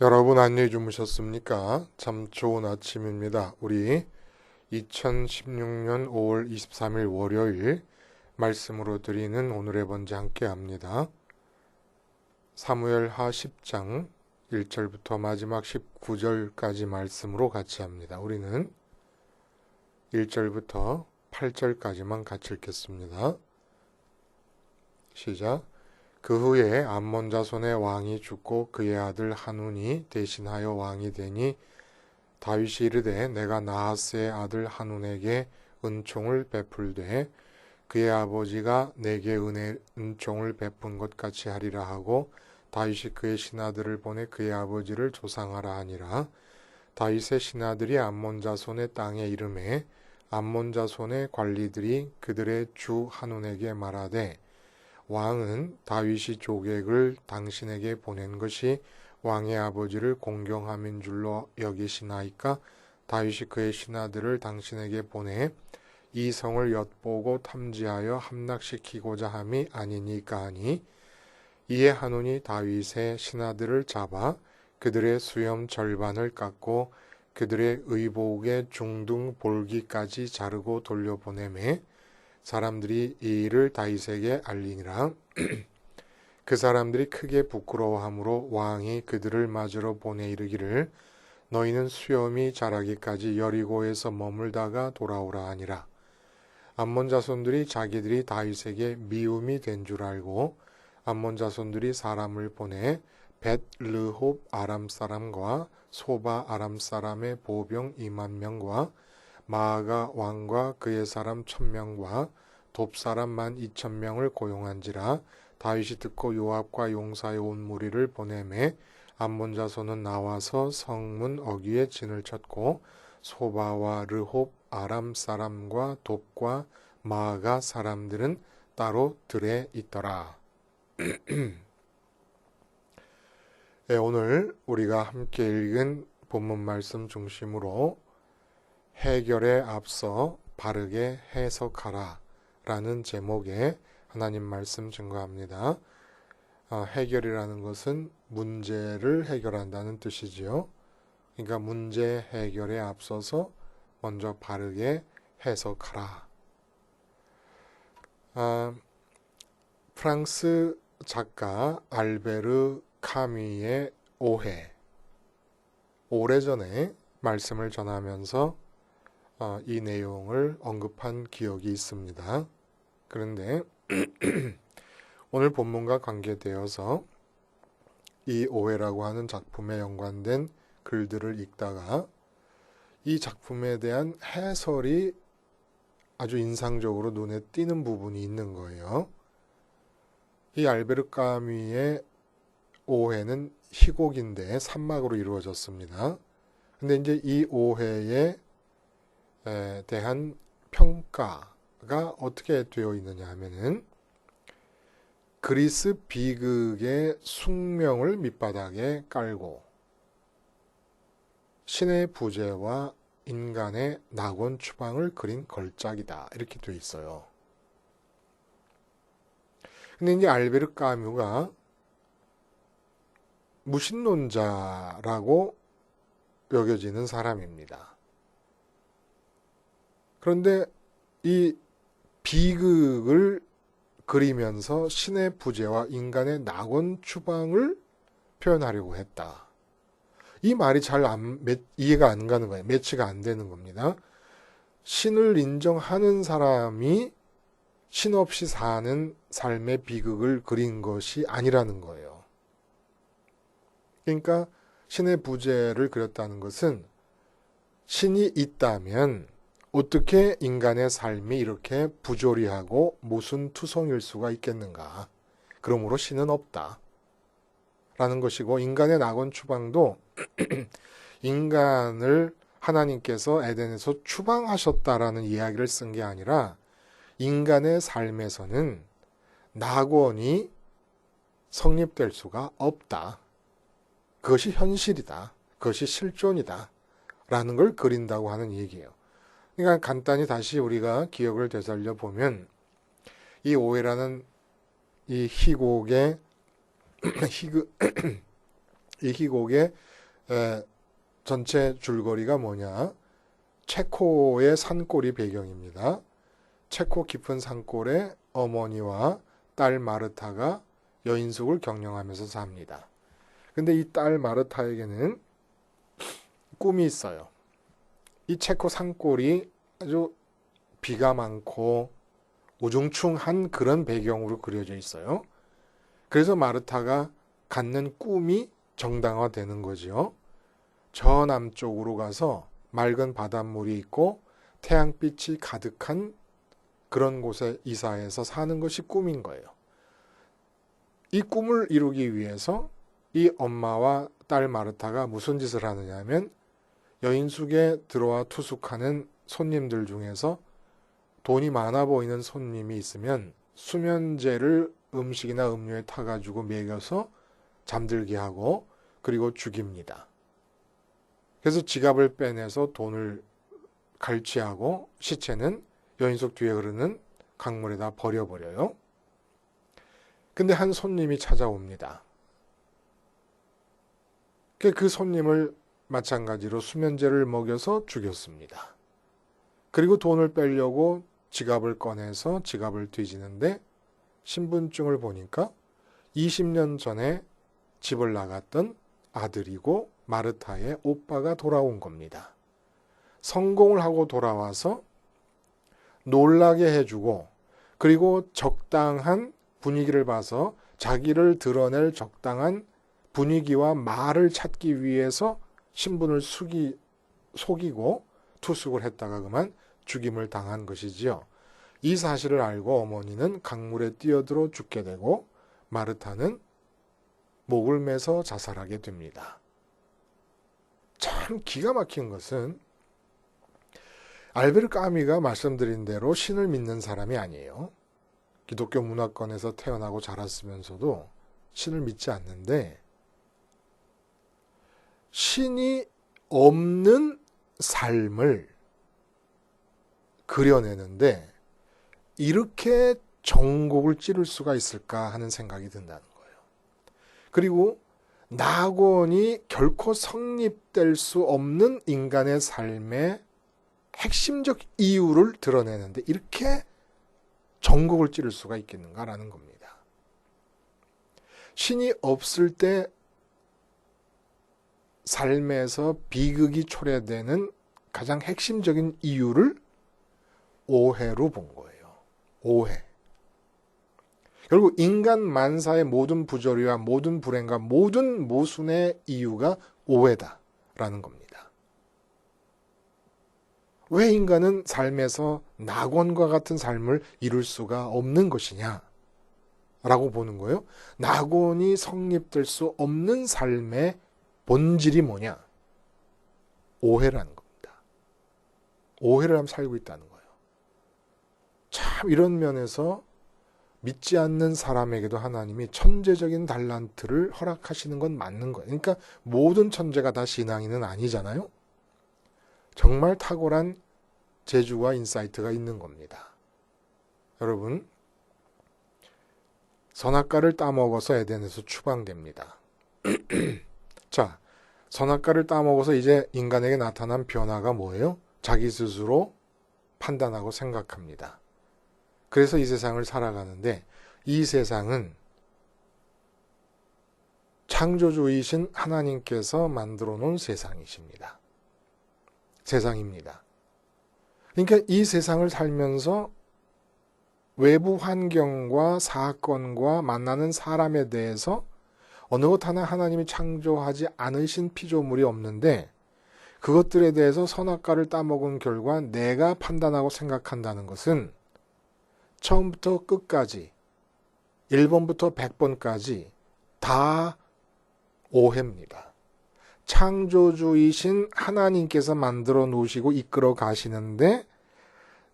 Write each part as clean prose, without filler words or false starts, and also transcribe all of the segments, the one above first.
여러분 안녕히 주무셨습니까? 참 좋은 아침입니다. 우리 2016년 5월 23일 월요일 말씀으로 드리는 오늘의 번제 함께 합니다. 사무엘하 10장 1절부터 마지막 19절까지 말씀으로 같이 합니다. 우리는 1절부터 8절까지만 같이 읽겠습니다. 시작. 그 후에 암몬 자손의 왕이 죽고 그의 아들 한운이 대신하여 왕이 되니 다윗이 이르되 내가 나하스의 아들 한운에게 은총을 베풀되 그의 아버지가 내게 은총을 베푼 것 같이 하리라 하고 다윗이 그의 신하들을 보내 그의 아버지를 조상하라 하니라. 다윗의 신하들이 암몬 자손의 땅에 이르매 암몬 자손의 관리들이 그들의 주 한운에게 말하되 왕은 다윗이 조객을 당신에게 보낸 것이 왕의 아버지를 공경함인 줄로 여기시나이까? 다윗이 그의 신하들을 당신에게 보내 이 성을 엿보고 탐지하여 함락시키고자 함이 아니니까 하니, 이에 한운이 다윗의 신하들을 잡아 그들의 수염 절반을 깎고 그들의 의복의 중등 볼기까지 자르고 돌려보내매 사람들이 이 일을 다윗에게 알리니라. 그 사람들이 크게 부끄러워하므로 왕이 그들을 맞으러 보내 이르기를 너희는 수염이 자라기까지 여리고에서 머물다가 돌아오라 하니라. 암몬 자손들이 자기들이 다윗에게 미움이 된 줄 알고 암몬 자손들이 사람을 보내 벳르홉 아람 사람과 소바 아람 사람의 보병 2만 명과 마아가 왕과 그의 사람 1000명과 돕 사람 12,000명을 고용한지라. 다윗이 듣고 요압과 용사의 온 무리를 보내매 암몬 자손은 나와서 성문 어귀에 진을 쳤고 소바와 르홉 아람 사람과 돕과 마아가 사람들은 따로 들에 있더라. 네, 오늘 우리가 함께 읽은 본문 말씀 중심으로 해결에 앞서 바르게 해석하라 라는 제목의 하나님 말씀 증거합니다. 해결이라는 것은 문제를 해결한다는 뜻이지요. 그러니까 문제 해결에 앞서서 먼저 바르게 해석하라. 프랑스 작가 알베르 카미의 오해. 오래전에 말씀을 전하면서 이 내용을 언급한 기억이 있습니다. 그런데 오늘 본문과 관계되어서 이 오해라고 하는 작품에 연관된 글들을 읽다가 이 작품에 대한 해설이 아주 인상적으로 눈에 띄는 부분이 있는 거예요. 이 알베르 까뮈의 오해는 희곡인데 3막으로 이루어졌습니다. 근데 이제 이 오해에 대한 평가가 어떻게 되어 있느냐 하면은 그리스 비극의 숙명을 밑바닥에 깔고 신의 부재와 인간의 낙원 추방을 그린 걸작이다, 이렇게 되어 있어요. 근데 이제 알베르 까뮈가 무신론자라고 여겨지는 사람입니다. 그런데 이 비극을 그리면서 신의 부재와 인간의 낙원 추방을 표현하려고 했다. 이 말이 잘 이해가 안 가는 거예요. 매치가 안 되는 겁니다. 신을 인정하는 사람이 신 없이 사는 삶의 비극을 그린 것이 아니라는 거예요. 그러니까 신의 부재를 그렸다는 것은 신이 있다면 어떻게 인간의 삶이 이렇게 부조리하고 모순투성일 수가 있겠는가. 그러므로 신은 없다 라는 것이고, 인간의 낙원 추방도 인간을 하나님께서 에덴에서 추방하셨다라는 이야기를 쓴 게 아니라 인간의 삶에서는 낙원이 성립될 수가 없다. 그것이 현실이다. 그것이 실존이다. 라는 걸 그린다고 하는 얘기예요. 그러니까 간단히 다시 우리가 기억을 되살려 보면 이 오해라는 이 희곡의 전체 줄거리가 뭐냐? 체코의 산골이 배경입니다. 체코 깊은 산골에 어머니와 딸 마르타가 여인숙을 경영하면서 삽니다. 근데 이 딸 마르타에게는 꿈이 있어요. 이 체코 산골이 아주 비가 많고 우중충한 그런 배경으로 그려져 있어요. 그래서 마르타가 갖는 꿈이 정당화되는 거지요. 저 남쪽으로 가서 맑은 바닷물이 있고 태양빛이 가득한 그런 곳에 이사해서 사는 것이 꿈인 거예요. 이 꿈을 이루기 위해서 이 엄마와 딸 마르타가 무슨 짓을 하느냐면 여인숙에 들어와 투숙하는 손님들 중에서 돈이 많아 보이는 손님이 있으면 수면제를 음식이나 음료에 타가지고 먹여서 잠들게 하고 그리고 죽입니다. 그래서 지갑을 빼내서 돈을 갈취하고 시체는 여인숙 뒤에 흐르는 강물에다 버려버려요. 근데 한 손님이 찾아옵니다. 그 손님을 마찬가지로 수면제를 먹여서 죽였습니다. 그리고 돈을 빼려고 지갑을 꺼내서 지갑을 뒤지는데 신분증을 보니까 20년 전에 집을 나갔던 아들이고 마르타의 오빠가 돌아온 겁니다. 성공을 하고 돌아와서 놀라게 해주고 그리고 적당한 분위기를 봐서 자기를 드러낼 적당한 분위기와 말을 찾기 위해서 신분을 속이고 투숙을 했다가 그만 죽임을 당한 것이지요. 이 사실을 알고 어머니는 강물에 뛰어들어 죽게 되고 마르타는 목을 매서 자살하게 됩니다. 참 기가 막힌 것은 알베르 까미가 말씀드린 대로 신을 믿는 사람이 아니에요. 기독교 문화권에서 태어나고 자랐으면서도 신을 믿지 않는데 신이 없는 삶을 그려내는데 이렇게 정곡을 찌를 수가 있을까 하는 생각이 든다는 거예요. 그리고 낙원이 결코 성립될 수 없는 인간의 삶의 핵심적 이유를 드러내는데 이렇게 정곡을 찌를 수가 있겠는가라는 겁니다. 신이 없을 때 삶에서 비극이 초래되는 가장 핵심적인 이유를 오해로 본 거예요. 오해. 결국 인간 만사의 모든 부조리와 모든 불행과 모든 모순의 이유가 오해다라는 겁니다. 왜 인간은 삶에서 낙원과 같은 삶을 이룰 수가 없는 것이냐? 라고 보는 거예요. 낙원이 성립될 수 없는 삶의 본질이 뭐냐? 오해라는 겁니다. 오해를 하면 살고 있다는 거예요. 참 이런 면에서 믿지 않는 사람에게도 하나님이 천재적인 달란트를 허락하시는 건 맞는 거예요. 그러니까 모든 천재가 다 신앙인은 아니잖아요. 정말 탁월한 재주와 인사이트가 있는 겁니다. 여러분, 선악과를 따먹어서 에덴에서 추방됩니다. 자, 선악과를 따먹어서 이제 인간에게 나타난 변화가 뭐예요? 자기 스스로 판단하고 생각합니다. 그래서 이 세상을 살아가는데 이 세상은 창조주이신 하나님께서 만들어 놓은 세상입니다. 그러니까 이 세상을 살면서 외부 환경과 사건과 만나는 사람에 대해서 어느 것 하나 하나님이 창조하지 않으신 피조물이 없는데 그것들에 대해서 선악과를 따먹은 결과 내가 판단하고 생각한다는 것은 처음부터 끝까지 1번부터 100번까지 다 오해입니다. 창조주이신 하나님께서 만들어 놓으시고 이끌어 가시는데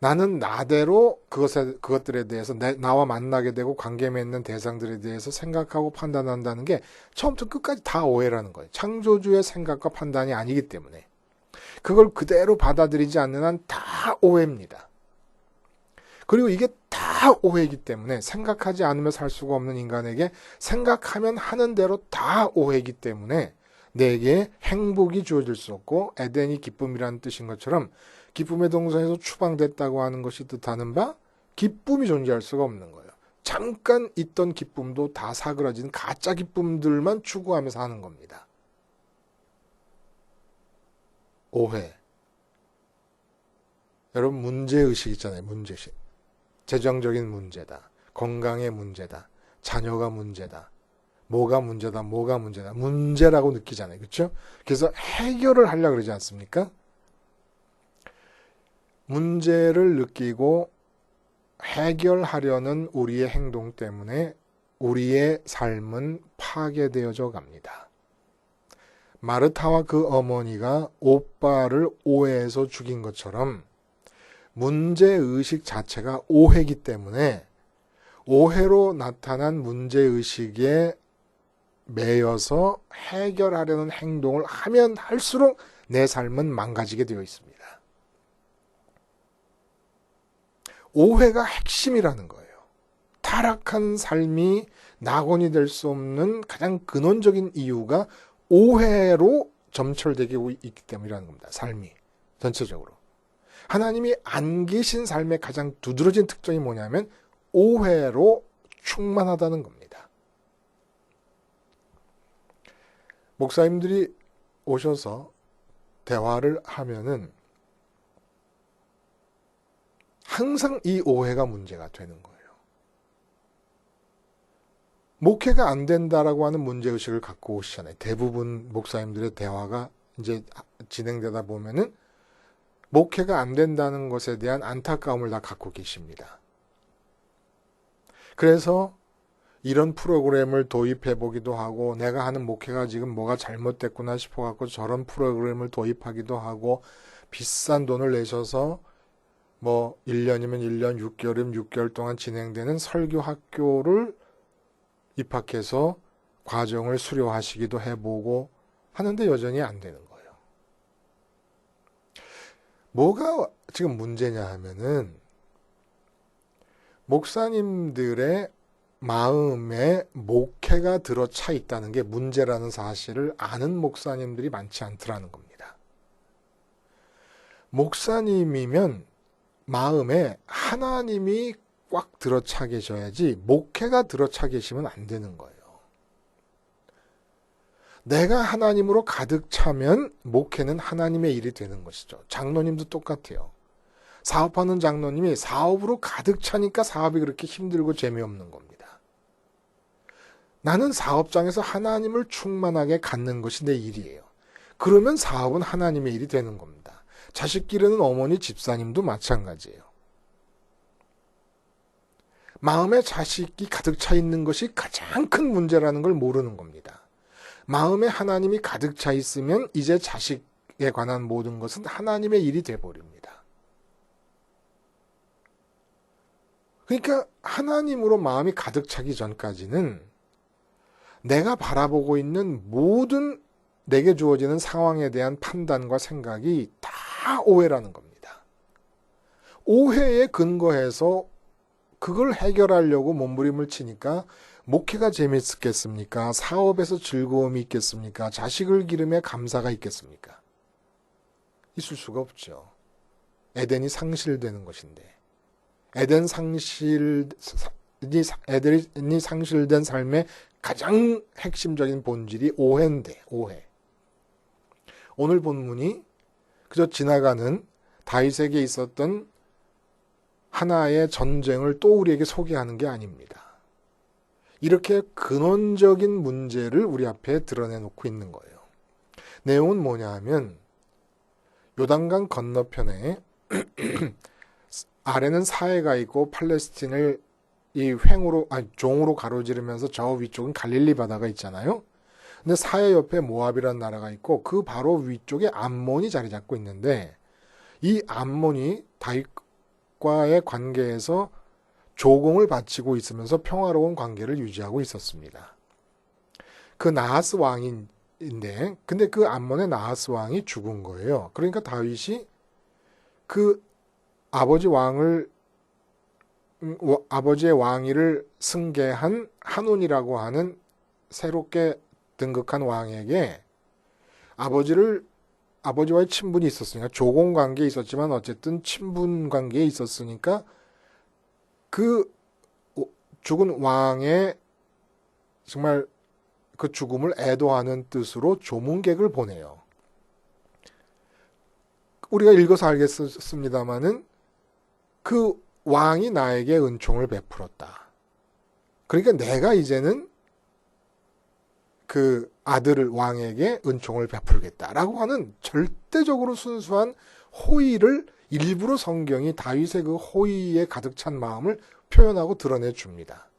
나는 나대로 그것들에 대해서 나와 만나게 되고 관계 맺는 대상들에 대해서 생각하고 판단한다는 게 처음부터 끝까지 다 오해라는 거예요. 창조주의 생각과 판단이 아니기 때문에 그걸 그대로 받아들이지 않는 한 다 오해입니다. 그리고 이게 다 오해이기 때문에 생각하지 않으며 살 수가 없는 인간에게 생각하면 하는 대로 다 오해이기 때문에 내게 행복이 주어질 수 없고 에덴이 기쁨이라는 뜻인 것처럼 기쁨의 동산에서 추방됐다고 하는 것이 뜻하는 바 기쁨이 존재할 수가 없는 거예요. 잠깐 있던 기쁨도 다 사그라진 가짜 기쁨들만 추구하면서 하는 겁니다. 오해. 여러분 문제의식 있잖아요. 문제의식. 재정적인 문제다. 건강의 문제다. 자녀가 문제다. 뭐가 문제다. 뭐가 문제다. 문제라고 느끼잖아요. 그렇죠? 그래서 해결을 하려고 그러지 않습니까? 문제를 느끼고 해결하려는 우리의 행동 때문에 우리의 삶은 파괴되어져 갑니다. 마르타와 그 어머니가 오빠를 오해해서 죽인 것처럼 문제의식 자체가 오해이기 때문에 오해로 나타난 문제의식에 매여서 해결하려는 행동을 하면 할수록 내 삶은 망가지게 되어 있습니다. 오해가 핵심이라는 거예요. 타락한 삶이 낙원이 될 수 없는 가장 근원적인 이유가 오해로 점철되고 있기 때문이라는 겁니다. 삶이 전체적으로. 하나님이 안 계신 삶의 가장 두드러진 특징이 뭐냐면 오해로 충만하다는 겁니다. 목사님들이 오셔서 대화를 하면은 항상 이 오해가 문제가 되는 거예요. 목회가 안 된다라고 하는 문제의식을 갖고 오시잖아요. 대부분 목사님들의 대화가 이제 진행되다 보면은 목회가 안 된다는 것에 대한 안타까움을 다 갖고 계십니다. 그래서 이런 프로그램을 도입해 보기도 하고 내가 하는 목회가 지금 뭐가 잘못됐구나 싶어 갖고 저런 프로그램을 도입하기도 하고 비싼 돈을 내셔서 뭐 1년이면 1년, 6개월이면 6개월 동안 진행되는 설교 학교를 입학해서 과정을 수료하시기도 해보고 하는데 여전히 안 되는 거예요. 뭐가 지금 문제냐 하면은 목사님들의 마음에 목회가 들어차 있다는 게 문제라는 사실을 아는 목사님들이 많지 않더라는 겁니다. 목사님이면 마음에 하나님이 꽉 들어차 계셔야지 목회가 들어차 계시면 안 되는 거예요. 내가 하나님으로 가득 차면 목회는 하나님의 일이 되는 것이죠. 장로님도 똑같아요. 사업하는 장로님이 사업으로 가득 차니까 사업이 그렇게 힘들고 재미없는 겁니다. 나는 사업장에서 하나님을 충만하게 갖는 것이 내 일이에요. 그러면 사업은 하나님의 일이 되는 겁니다. 자식 기르는 어머니 집사님도 마찬가지예요. 마음에 자식이 가득 차 있는 것이 가장 큰 문제라는 걸 모르는 겁니다. 마음에 하나님이 가득 차 있으면 이제 자식에 관한 모든 것은 하나님의 일이 돼버립니다. 그러니까 하나님으로 마음이 가득 차기 전까지는 내가 바라보고 있는 모든 내게 주어지는 상황에 대한 판단과 생각이 다 오해라는 겁니다. 오해에 근거해서 그걸 해결하려고 몸부림을 치니까 목회가 재밌겠습니까? 사업에서 즐거움이 있겠습니까? 자식을 기름에 감사가 있겠습니까? 있을 수가 없죠. 에덴이 상실되는 것인데 에덴이 상실된 삶의 가장 핵심적인 본질이 오해인데 오해. 오늘 본문이 그저 지나가는 다윗에게 있었던 하나의 전쟁을 또 우리에게 소개하는 게 아닙니다. 이렇게 근원적인 문제를 우리 앞에 드러내놓고 있는 거예요. 내용은 뭐냐 하면 요단강 건너편에 아래는 사해가 있고 팔레스틴을 이 종으로 가로지르면서 저 위쪽은 갈릴리 바다가 있잖아요. 근데 사해 옆에 모압이라는 나라가 있고 그 바로 위쪽에 암몬이 자리 잡고 있는데 이 암몬이 다윗과의 관계에서 조공을 바치고 있으면서 평화로운 관계를 유지하고 있었습니다. 그 나하스 왕인데 근데 그 암몬의 나하스 왕이 죽은 거예요. 그러니까 다윗이 그 아버지의 왕위를 승계한 한온이라고 하는 새롭게 등극한 왕에게 아버지와의 친분이 있었으니까 조공 관계에 있었지만 어쨌든 친분 관계에 있었으니까 그 죽은 왕의 정말 그 죽음을 애도하는 뜻으로 조문객을 보내요. 우리가 읽어서 알겠습니다마는 그 왕이 나에게 은총을 베풀었다. 그러니까 내가 이제는 그 아들을 왕에게 은총을 베풀겠다라고 하는 절대적으로 순수한 호의를 일부러 성경이 다윗의 그 호의에 가득 찬 마음을 표현하고 드러내 줍니다.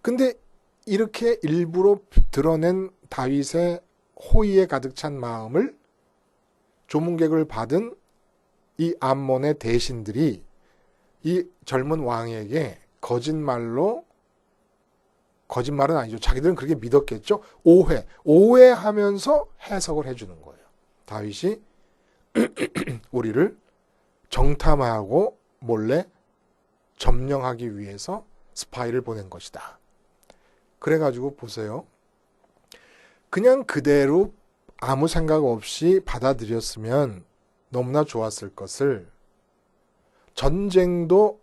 근데 이렇게 일부러 드러낸 다윗의 호의에 가득 찬 마음을 조문객을 받은 이 암몬의 대신들이 이 젊은 왕에게 거짓말은 아니죠. 자기들은 그렇게 믿었겠죠. 오해하면서 해석을 해주는 거예요. 다윗이 우리를 정탐하고 몰래 점령하기 위해서 스파이를 보낸 것이다. 그래가지고 보세요. 그냥 그대로 아무 생각 없이 받아들였으면 너무나 좋았을 것을 전쟁도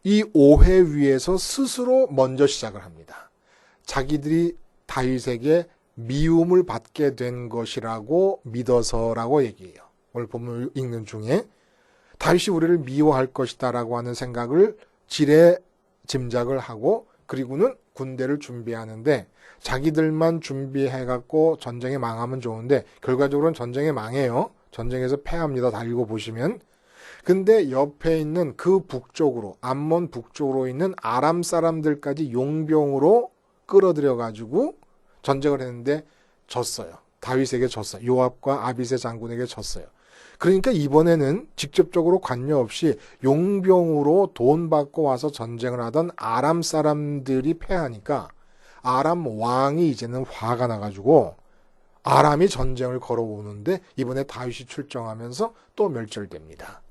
이 오해 위에서 스스로 먼저 시작을 합니다. 자기들이 다윗에게 미움을 받게 된 것이라고 믿어서라고 얘기해요. 오늘 본문 읽는 중에 다윗이 우리를 미워할 것이다 라고 하는 생각을 지레 짐작을 하고 그리고는 군대를 준비하는데 자기들만 준비해갖고 전쟁에 망하면 좋은데 결과적으로는 전쟁에 망해요. 전쟁에서 패합니다. 다 읽어보시면. 근데 옆에 있는 그 북쪽으로 암몬 북쪽으로 있는 아람 사람들까지 용병으로 끌어들여가지고 전쟁을 했는데 졌어요. 다윗에게 졌어요. 요압과 아비새 장군에게 졌어요. 그러니까 이번에는 직접적으로 관여 없이 용병으로 돈 받고 와서 전쟁을 하던 아람 사람들이 패하니까 아람 왕이 이제는 화가 나가지고 아람이 전쟁을 걸어오는데 이번에 다윗이 출정하면서 또 멸절됩니다.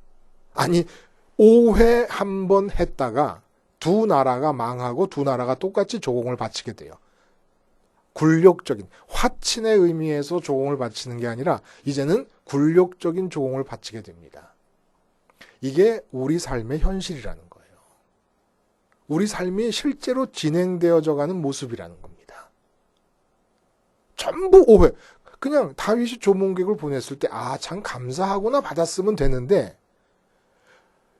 아니 오해 한 번 했다가 두 나라가 망하고 두 나라가 똑같이 조공을 바치게 돼요. 굴욕적인 화친의 의미에서 조공을 바치는 게 아니라 이제는 굴욕적인 조공을 바치게 됩니다. 이게 우리 삶의 현실이라는 거예요. 우리 삶이 실제로 진행되어져 가는 모습이라는 겁니다. 전부 오해. 그냥 다윗이 조문객을 보냈을 때 참 감사하구나 받았으면 되는데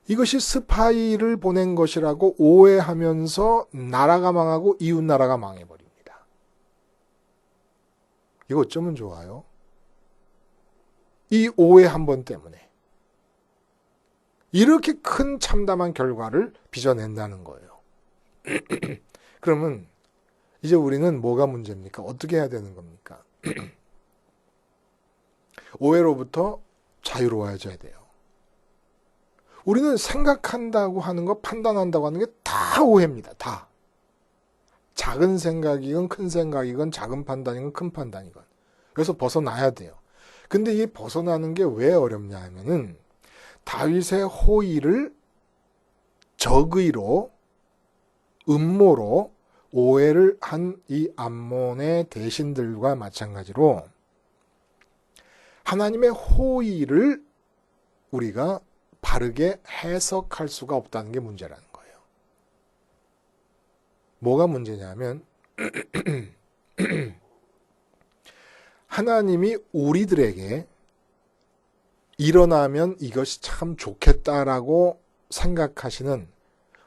이것이 스파이를 보낸 것이라고 오해하면서 나라가 망하고 이웃 나라가 망해버립니다. 이거 어쩌면 좋아요? 이 오해 한 번 때문에 이렇게 큰 참담한 결과를 빚어낸다는 거예요. 그러면 이제 우리는 뭐가 문제입니까? 어떻게 해야 되는 겁니까? 오해로부터 자유로워져야 돼요. 우리는 생각한다고 하는 거, 판단한다고 하는 게 다 오해입니다. 다. 작은 생각이건 큰 생각이건 작은 판단이건 큰 판단이건. 그래서 벗어나야 돼요. 근데 이 벗어나는 게 왜 어렵냐 하면은 다윗의 호의를 적의로 음모로 오해를 한 이 암몬의 대신들과 마찬가지로 하나님의 호의를 우리가 바르게 해석할 수가 없다는 게 문제라는 거예요. 뭐가 문제냐면 하나님이 우리들에게 일어나면 이것이 참 좋겠다라고 생각하시는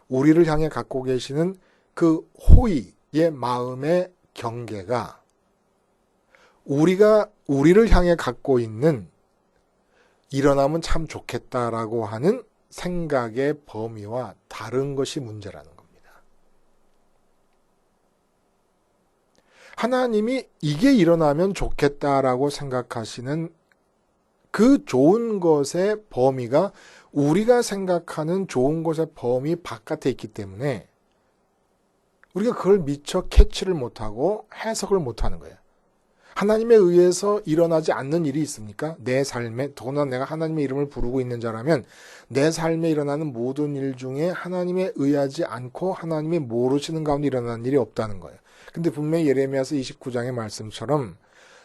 우리를 향해 갖고 계시는 그 호의의 마음의 경계가 우리가 우리를 향해 갖고 있는 일어나면 참 좋겠다라고 하는 생각의 범위와 다른 것이 문제라는 겁니다. 하나님이 이게 일어나면 좋겠다라고 생각하시는 그 좋은 것의 범위가 우리가 생각하는 좋은 것의 범위 바깥에 있기 때문에 우리가 그걸 미처 캐치를 못하고 해석을 못하는 거예요. 하나님에 의해서 일어나지 않는 일이 있습니까? 내 삶에, 더구나 내가 하나님의 이름을 부르고 있는 자라면 내 삶에 일어나는 모든 일 중에 하나님에 의하지 않고 하나님이 모르시는 가운데 일어나는 일이 없다는 거예요. 근데 분명히 예레미야서 29장의 말씀처럼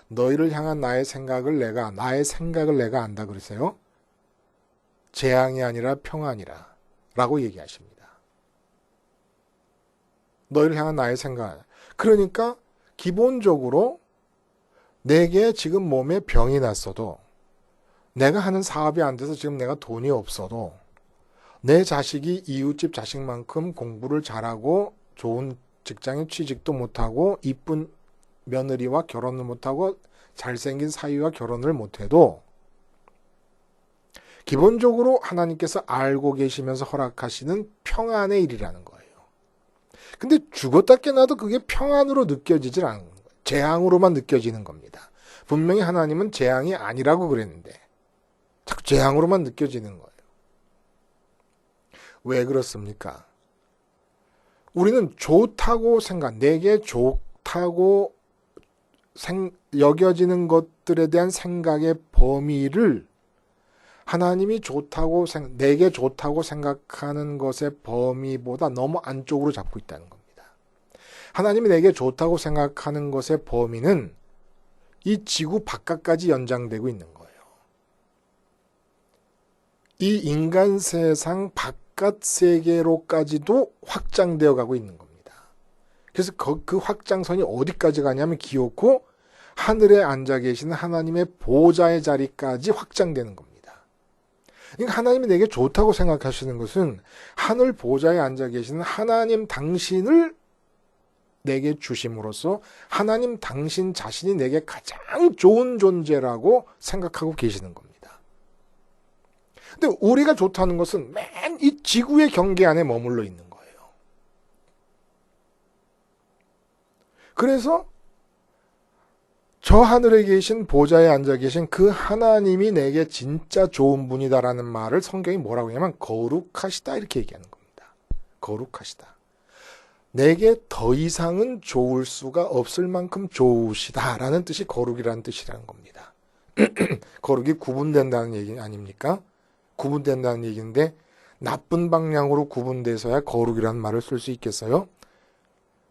너희를 향한 나의 생각을 내가 안다 그러세요. 재앙이 아니라 평안이라 라고 얘기하십니다. 너희를 향한 나의 생각. 그러니까 기본적으로 내게 지금 몸에 병이 났어도, 내가 하는 사업이 안 돼서 지금 내가 돈이 없어도, 내 자식이 이웃집 자식만큼 공부를 잘하고 좋은 직장에 취직도 못하고 이쁜 며느리와 결혼을 못하고 잘생긴 사위와 결혼을 못해도 기본적으로 하나님께서 알고 계시면서 허락하시는 평안의 일이라는 거예요. 근데 죽었다 깨나도 그게 평안으로 느껴지질 않는 거예요. 재앙으로만 느껴지는 겁니다. 분명히 하나님은 재앙이 아니라고 그랬는데 자꾸 재앙으로만 느껴지는 거예요. 왜 그렇습니까? 우리는 좋다고 내게 좋다고 여겨지는 것들에 대한 생각의 범위를 하나님이 내게 좋다고 생각하는 것의 범위보다 너무 안쪽으로 잡고 있다는 겁니다. 하나님이 내게 좋다고 생각하는 것의 범위는 이 지구 바깥까지 연장되고 있는 거예요. 이 인간 세상 바깥 세계로까지도 확장되어 가고 있는 겁니다. 그래서 그 확장선이 어디까지 가냐면 기어코 하늘에 앉아 계시는 하나님의 보좌의 자리까지 확장되는 겁니다. 그러니까 하나님이 내게 좋다고 생각하시는 것은 하늘 보좌에 앉아 계시는 하나님 당신을 내게 주심으로써 하나님 당신 자신이 내게 가장 좋은 존재라고 생각하고 계시는 겁니다. 근데 우리가 좋다는 것은 맨 이 지구의 경계 안에 머물러 있는 거예요. 그래서 저 하늘에 계신 보좌에 앉아 계신 그 하나님이 내게 진짜 좋은 분이다라는 말을 성경이 뭐라고 하냐면 거룩하시다 이렇게 얘기하는 겁니다. 거룩하시다. 내게 더 이상은 좋을 수가 없을 만큼 좋으시다라는 뜻이 거룩이라는 뜻이라는 겁니다. 거룩이 구분된다는 얘기 아닙니까? 구분된다는 얘기인데 나쁜 방향으로 구분돼서야 거룩이라는 말을 쓸 수 있겠어요?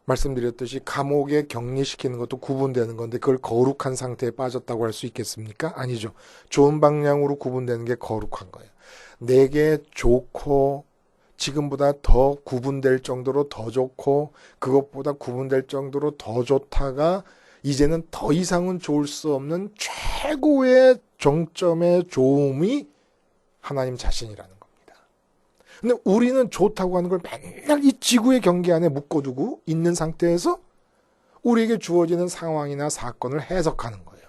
말씀드렸듯이 감옥에 격리시키는 것도 구분되는 건데 그걸 거룩한 상태에 빠졌다고 할 수 있겠습니까? 아니죠. 좋은 방향으로 구분되는 게 거룩한 거예요. 내게 좋고 지금보다 더 구분될 정도로 더 좋고 그것보다 구분될 정도로 더 좋다가 이제는 더 이상은 좋을 수 없는 최고의 정점의 좋음이 하나님 자신이라는 겁니다. 근데 우리는 좋다고 하는 걸 맨날 이 지구의 경계 안에 묶어두고 있는 상태에서 우리에게 주어지는 상황이나 사건을 해석하는 거예요.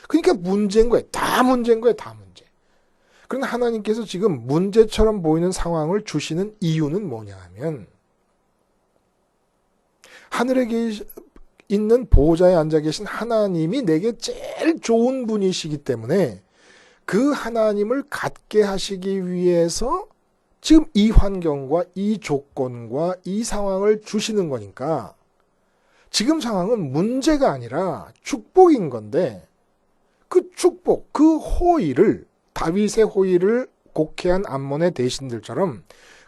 그러니까 문제인 거예요. 다 문제인 거예요. 다 문제. 그런데 하나님께서 지금 문제처럼 보이는 상황을 주시는 이유는 뭐냐 하면 하늘에 있는 보호자에 앉아 계신 하나님이 내게 제일 좋은 분이시기 때문에 그 하나님을 갖게 하시기 위해서 지금 이 환경과 이 조건과 이 상황을 주시는 거니까 지금 상황은 문제가 아니라 축복인 건데 그 축복, 그 호의를 다윗의 호의를 곡해한 암몬의 대신들처럼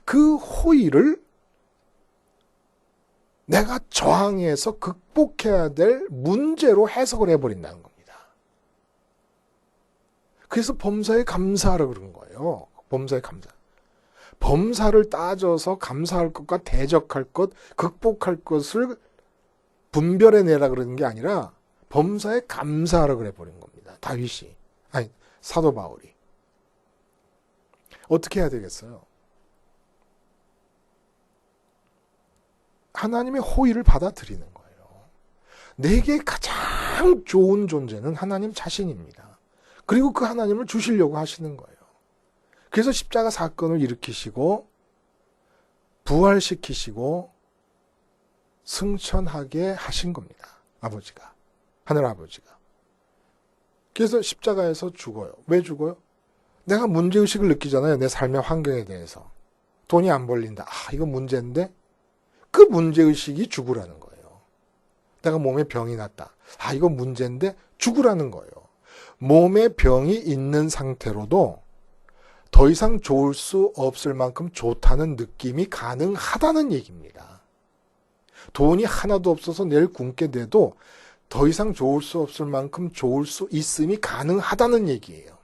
그 호의를 내가 저항해서 극복해야 될 문제로 해석을 해버린다는 겁니다. 그래서 범사에 감사하라 그런 거예요. 범사에 감사. 범사를 따져서 감사할 것과 대적할 것, 극복할 것을 분별해내라 그러는 게 아니라 범사에 감사하라 그래 버린 겁니다. 다윗이. 아니, 사도 바울이. 어떻게 해야 되겠어요? 하나님의 호의를 받아들이는 거예요. 내게 가장 좋은 존재는 하나님 자신입니다. 그리고 그 하나님을 주시려고 하시는 거예요. 그래서 십자가 사건을 일으키시고 부활시키시고 승천하게 하신 겁니다. 아버지가. 하늘 아버지가. 그래서 십자가에서 죽어요. 왜 죽어요? 내가 문제의식을 느끼잖아요. 내 삶의 환경에 대해서. 돈이 안 벌린다. 아, 이거 문제인데? 그 문제의식이 죽으라는 거예요. 내가 몸에 병이 났다. 아, 이거 문제인데? 죽으라는 거예요. 몸에 병이 있는 상태로도 더 이상 좋을 수 없을 만큼 좋다는 느낌이 가능하다는 얘기입니다. 돈이 하나도 없어서 내일 굶게 돼도 더 이상 좋을 수 없을 만큼 좋을 수 있음이 가능하다는 얘기예요.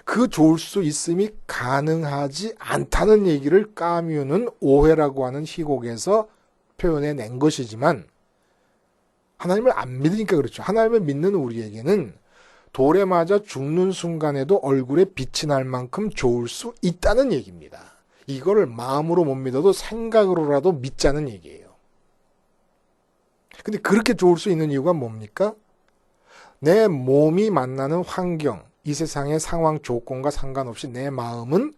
그 좋을 수 있음이 가능하지 않다는 얘기를 까뮤는 오해라고 하는 희곡에서 표현해낸 것이지만 하나님을 안 믿으니까 그렇죠. 하나님을 믿는 우리에게는 돌에 맞아 죽는 순간에도 얼굴에 빛이 날 만큼 좋을 수 있다는 얘기입니다. 이거를 마음으로 못 믿어도 생각으로라도 믿자는 얘기예요. 근데 그렇게 좋을 수 있는 이유가 뭡니까? 내 몸이 만나는 환경, 이 세상의 상황 조건과 상관없이 내 마음은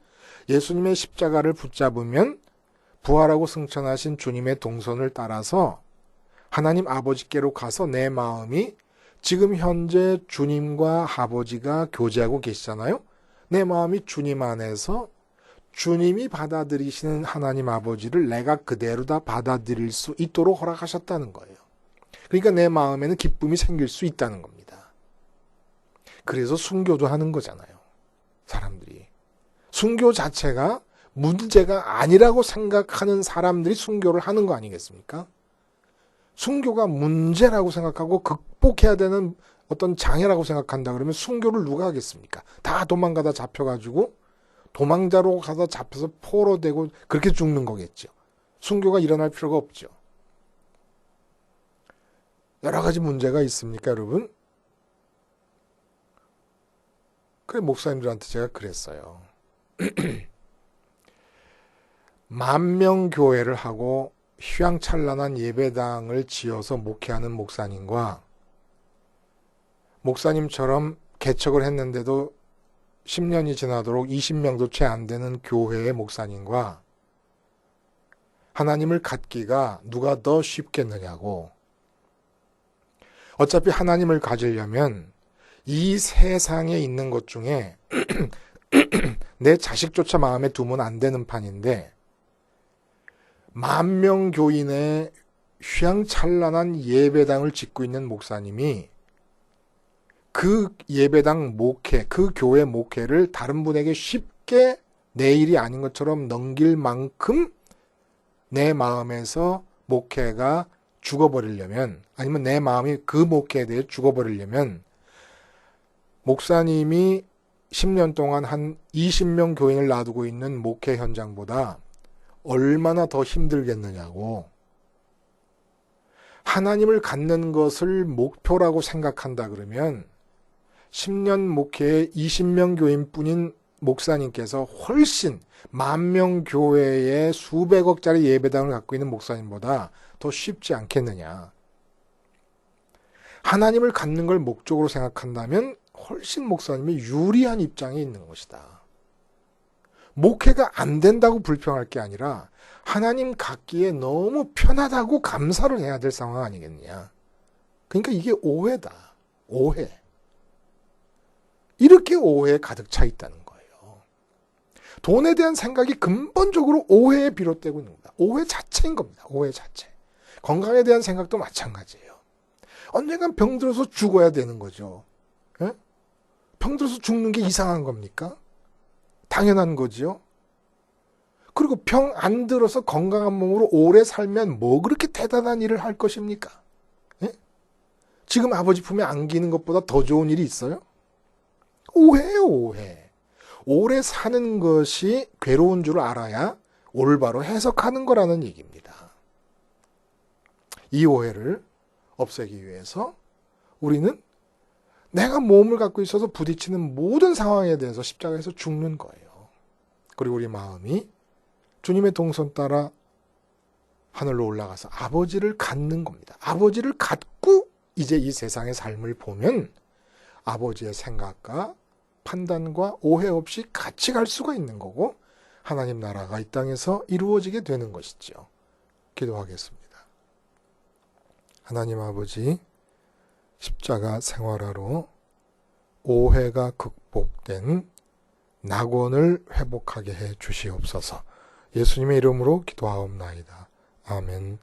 예수님의 십자가를 붙잡으면 부활하고 승천하신 주님의 동선을 따라서 하나님 아버지께로 가서 내 마음이 지금 현재 주님과 아버지가 교제하고 계시잖아요. 내 마음이 주님 안에서 주님이 받아들이시는 하나님 아버지를 내가 그대로 다 받아들일 수 있도록 허락하셨다는 거예요. 그러니까 내 마음에는 기쁨이 생길 수 있다는 겁니다. 그래서 순교도 하는 거잖아요. 사람들이. 순교 자체가 문제가 아니라고 생각하는 사람들이 순교를 하는 거 아니겠습니까? 순교가 문제라고 생각하고 극복해야 되는 어떤 장애라고 생각한다 그러면 순교를 누가 하겠습니까? 다 도망가다 잡혀가지고 도망자로 가다 잡혀서 포로 되고 그렇게 죽는 거겠죠. 순교가 일어날 필요가 없죠. 여러 가지 문제가 있습니까, 여러분? 그래, 목사님들한테 제가 그랬어요. 만명교회를 하고 휘황찬란한 예배당을 지어서 목회하는 목사님과 목사님처럼 개척을 했는데도 10년이 지나도록 20명도 채 안 되는 교회의 목사님과 하나님을 갖기가 누가 더 쉽겠느냐고. 어차피 하나님을 가지려면 이 세상에 있는 것 중에 내 자식조차 마음에 두면 안 되는 판인데 만명교인의 휘황찬란한 예배당을 짓고 있는 목사님이 그 예배당 목회, 그 교회 목회를 다른 분에게 쉽게 내 일이 아닌 것처럼 넘길 만큼 내 마음에서 목회가 죽어버리려면, 아니면 내 마음이 그 목회에 대해 죽어버리려면 목사님이 10년 동안 한 20명 교인을 놔두고 있는 목회 현장보다 얼마나 더 힘들겠느냐고. 하나님을 갖는 것을 목표라고 생각한다 그러면 10년 목회에 20명 교인뿐인 목사님께서 훨씬 만명 교회에 수백억짜리 예배당을 갖고 있는 목사님보다 더 쉽지 않겠느냐. 하나님을 갖는 걸 목적으로 생각한다면 훨씬 목사님이 유리한 입장에 있는 것이다. 목회가 안 된다고 불평할 게 아니라 하나님 갖기에 너무 편하다고 감사를 해야 될 상황 아니겠느냐. 그러니까 이게 오해다. 오해. 이렇게 오해에 가득 차 있다는 거예요. 돈에 대한 생각이 근본적으로 오해에 비롯되고 있는 겁니다. 오해 자체인 겁니다. 오해 자체. 건강에 대한 생각도 마찬가지예요. 언젠간 병들어서 죽어야 되는 거죠. 예? 병들어서 죽는 게 이상한 겁니까? 당연한 거지요. 그리고 병 안 들어서 건강한 몸으로 오래 살면 뭐 그렇게 대단한 일을 할 것입니까? 예? 지금 아버지 품에 안기는 것보다 더 좋은 일이 있어요? 오해예요, 오해. 오래 사는 것이 괴로운 줄 알아야 올바로 해석하는 거라는 얘기입니다. 이 오해를 없애기 위해서 우리는 내가 몸을 갖고 있어서 부딪히는 모든 상황에 대해서 십자가에서 죽는 거예요. 그리고 우리 마음이 주님의 동선 따라 하늘로 올라가서 아버지를 갖는 겁니다. 아버지를 갖고 이제 이 세상의 삶을 보면 아버지의 생각과 판단과 오해 없이 같이 갈 수가 있는 거고 하나님 나라가 이 땅에서 이루어지게 되는 것이죠. 기도하겠습니다. 하나님 아버지, 십자가 생활화로 오해가 극복된 낙원을 회복하게 해 주시옵소서. 예수님의 이름으로 기도하옵나이다. 아멘.